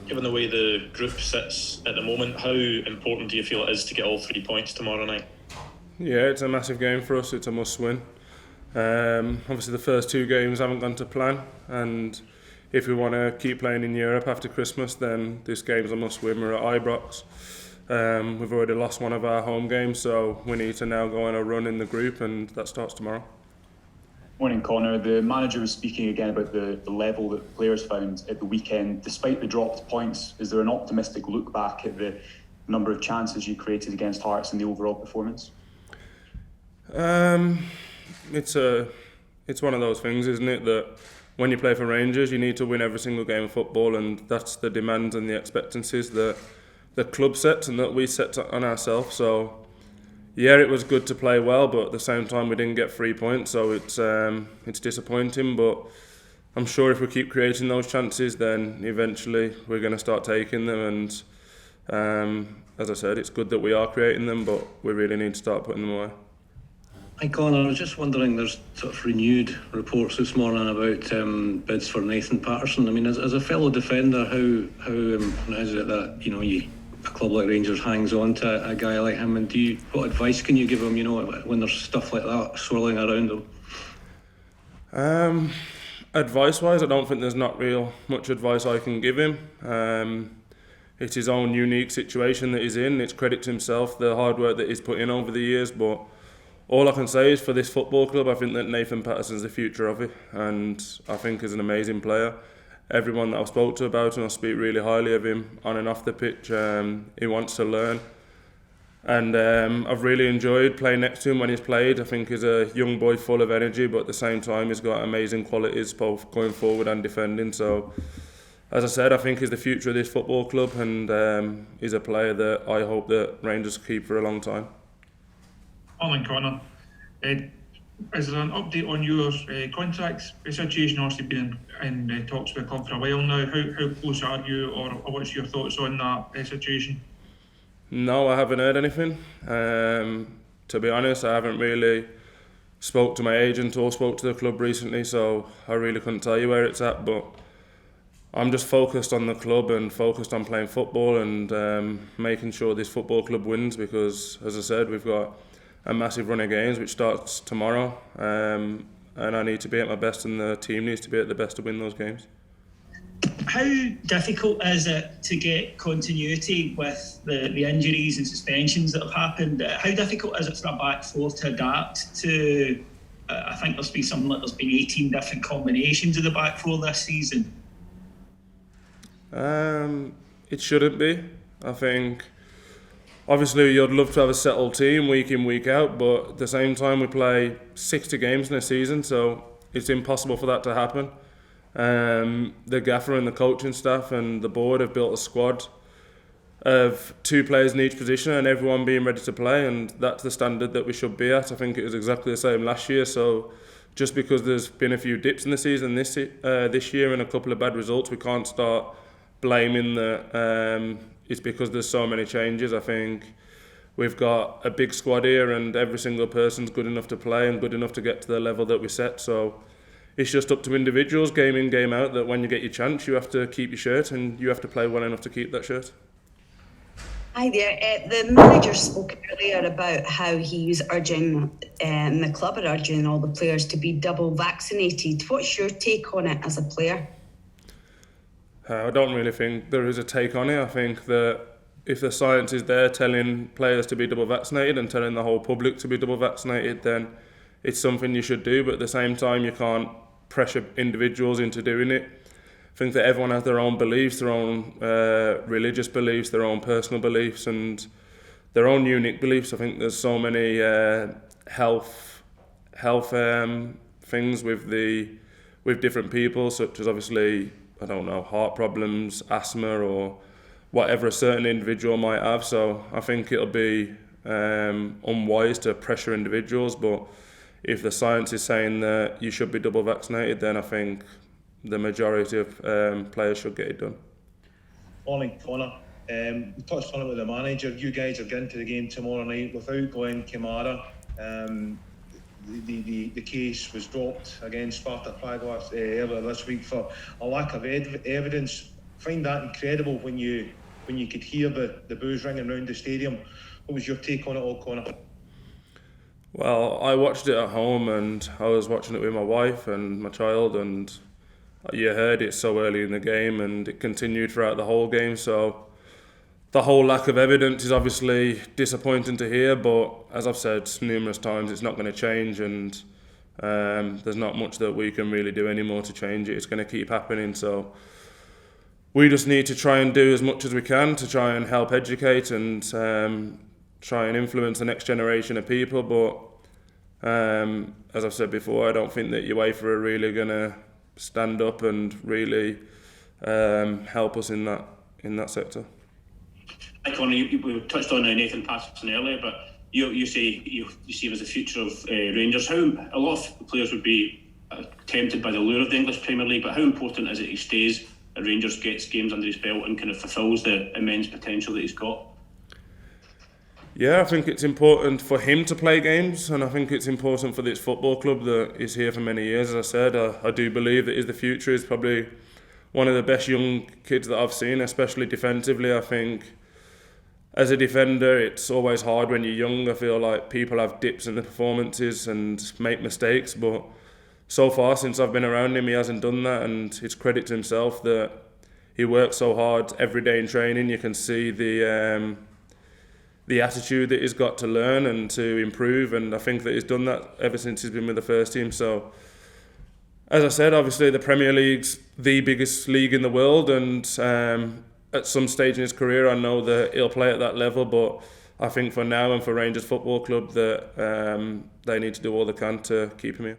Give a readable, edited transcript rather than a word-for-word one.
given the way the group sits at the moment, how important do you feel it is to get all 3 points tomorrow night? Yeah, it's a massive game for us. It's a must-win. Obviously, the first 2 games haven't gone to plan, and if we want to keep playing in Europe after Christmas, then this game's a must-win. We're at Ibrox. We've already lost one of our home games, so we need to now go on a run in the group, and that starts tomorrow. Morning, Connor. The manager was speaking again about the level that the players found at the weekend. Despite the dropped points, is there an optimistic look back at the number of chances you created against Hearts and the overall performance? It's one of those things, isn't it, that when you play for Rangers, you need to win every single game of football, and that's the demands and the expectancies that the club sets and that we set on ourselves. So yeah, it was good to play well, but at the same time we didn't get 3 points, so it's disappointing. But I'm sure if we keep creating those chances, then eventually we're going to start taking them. And as I said, it's good that we are creating them, but we really need to start putting them away. Hi Connor, I was just wondering, there's sort of renewed reports this morning about bids for Nathan Paterson. I mean, as a fellow defender, how is it that a club like Rangers hangs on to a guy like him, and what advice can you give him, when there's stuff like that swirling around him? Advice-wise, I don't think there's not real much advice I can give him. It's his own unique situation that he's in. It's credit to himself, the hard work that he's put in over the years, but all I can say is for this football club, I think that Nathan Paterson's the future of it, and I think he's an amazing player. Everyone that I've spoke to about him, I speak really highly of him on and off the pitch. He wants to learn, and I've really enjoyed playing next to him when he's played. I think he's a young boy full of energy, but at the same time he's got amazing qualities both going forward and defending. So as I said, I think he's the future of this football club, and he's a player that I hope that Rangers keep for a long time. Morning, Connor. Is there an update on your contract situation? Obviously been in talks with the club for a while now. How close are you, or what's your thoughts on that situation? No, I haven't heard anything. To be honest, I haven't really spoke to my agent or spoke to the club recently, so I really couldn't tell you where it's at, but I'm just focused on the club and focused on playing football and making sure this football club wins, because as I said, we've got a massive run of games which starts tomorrow, and I need to be at my best and the team needs to be at the best to win those games. How difficult is it to get continuity with the injuries and suspensions that have happened? How difficult is it for a back four to adapt to, I think there's been something like there's been 18 different combinations of the back four this season? It shouldn't be. I think obviously you'd love to have a settled team week in, week out, but at the same time we play 60 games in a season, so it's impossible for that to happen. The gaffer and the coaching staff and the board have built a squad of 2 players in each position and everyone being ready to play, and that's the standard that we should be at. I think it was exactly the same last year, so just because there's been a few dips in the season this year and a couple of bad results, we can't start blaming it's because there's so many changes. I think we've got a big squad here and every single person's good enough to play and good enough to get to the level that we set. So it's just up to individuals, game in, game out, that when you get your chance, you have to keep your shirt and you have to play well enough to keep that shirt. Hi there. The manager spoke earlier about how he's urging, and the club are urging all the players to be double vaccinated. What's your take on it as a player? I don't really think there is a take on it. I think that if the science is there telling players to be double vaccinated and telling the whole public to be double vaccinated, then it's something you should do. But at the same time, you can't pressure individuals into doing it. I think that everyone has their own beliefs, their own religious beliefs, their own personal beliefs and their own unique beliefs. I think there's so many health things with different people, such as obviously, I don't know, heart problems, asthma or whatever a certain individual might have. So I think it'll be unwise to pressure individuals, but if the science is saying that you should be double vaccinated, then I think the majority of players should get it done. Morning, Connor. We touched on it with the manager. You guys are getting to the game tomorrow night without Glenn Kamara. The case was dropped against Sparta Prague earlier this week for a lack of evidence. find that incredible when you could hear the boos ringing around the stadium. What was your take on it all, Connor? Well, I watched it at home, and I was watching it with my wife and my child, and you heard it so early in the game, and it continued throughout the whole game. So the whole lack of evidence is obviously disappointing to hear, but as I've said numerous times, it's not going to change, and there's not much that we can really do anymore to change it. It's going to keep happening. So we just need to try and do as much as we can to try and help educate and try and influence the next generation of people. But as I've said before, I don't think that UEFA are really going to stand up and really help us in that sector. Hi Conor, we touched on Nathan Paterson earlier, but you say you see him as the future of Rangers. How a lot of players would be tempted by the lure of the English Premier League, but how important is it he stays at Rangers, gets games under his belt, and kind of fulfils the immense potential that he's got? Yeah, I think it's important for him to play games, and I think it's important for this football club that is here for many years. As I said, I do believe that he's the future. He's probably one of the best young kids that I've seen, especially defensively. I think as a defender, it's always hard when you're young. I feel like people have dips in the performances and make mistakes, but so far since I've been around him, he hasn't done that, and it's credit to himself that he works so hard every day in training. You can see the attitude that he's got to learn and to improve, and I think that he's done that ever since he's been with the first team. So, as I said, obviously the Premier League's the biggest league in the world, and at some stage in his career I know that he'll play at that level, but I think for now and for Rangers Football Club that they need to do all they can to keep him here.